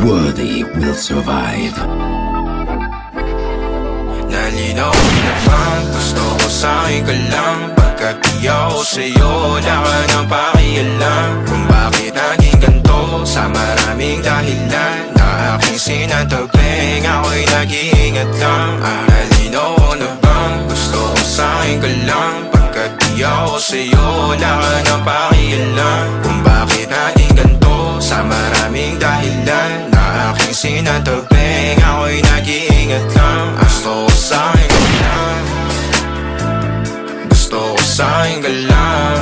worthy will survive. Nalinaw na bang gusto ko sa'yo ka lang? Pagkat di ako sa'yo, wala ka nang pakialam. Kung bakit naging ganito sa maraming dahilan na aking sinatagping, ako'y nag-iingat lang. Nalinaw na bang gusto ko sa'yo ka lang? Pagkat di ako sa'yo, wala ka nang pakialam. Kung bakit naging ganito sa maraming dahilan na aking sinatagping, ako'y nag-iingat lang. Gusto ko sa'yo ka lang, gusto ko sa'yo ka lang,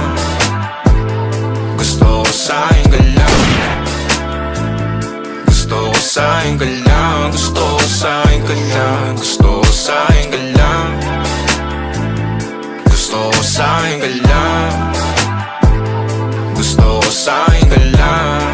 gusto ko sa'yo ka lang, gusto ko sa'yo ka lang, gusto ko sa'yo ka lang, gusto ko sa'yo ka lang, gusto ko sa'yo ka lang, gusto ko sa'yo ka lang,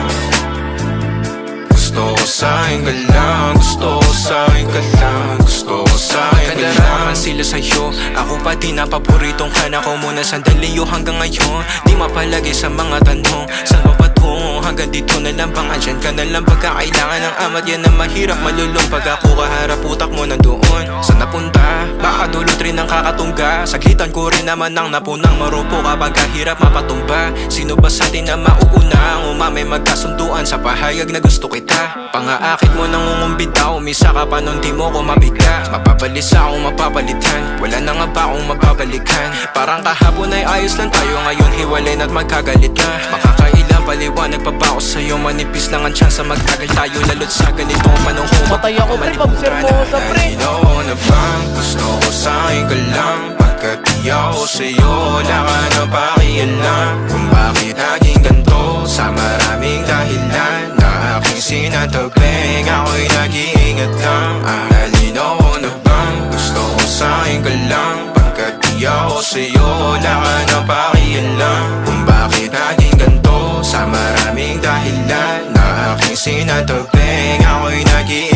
gusto ko sa'yo ka lang, gusto ko sa'yo ka lang, gusto ko sa'yo ka lang. Kadaraman sila sa'yo, ako pati na paboritong ka na ko muna sandali yo hanggang ngayon. Di mapalagi sa mga tanong, saan ba patungo? Hanggang dito na lang bang andyan ka na lang pagkakailangan ng amat? Yan na mahirap malulong pag ako kaharap utak mo nandoon. Saan napunta? Baka dulot rin ang kakatungga. Saglitan ko rin naman ang napunang marupo kapag kahirap mapatumba. Sino ba sa atin na mauuna? Ang umamay magkasunduan sa pahayag na gusto kita. Pangaakit mo nang umumbita, umisa ka pa nun di mo ko mabigla. Mapabalisa akong mapapalitan, wala na nga ba akong mapabalikan? Parang kahapon ay ayos lang tayo, ngayon hiwalay na't magkagalit na. Makakailang paliwanag pa ba ako sa'yo? Manipis lang ang tsansa magtagal tayo, lalo't sa ganitong panahon. Patay ako pre, pag-sermosa pre. Nalinaw na bang gusto ko sa'yo ka lang? Pagkat di ako sa'yo, wala ka na pakialam. Kung bakit naging ganito sa maraming dahilan na aking sinatagping, ako'y nag-iingat lang. Nalinaw na bang gusto ko sa'yo ka lang? Pagkat di ako sa'yo, wala ka na pakialam. Kung bakit naging ganito sa maraming dahilan na aking sinatagping, ako'y nag-iingat lang.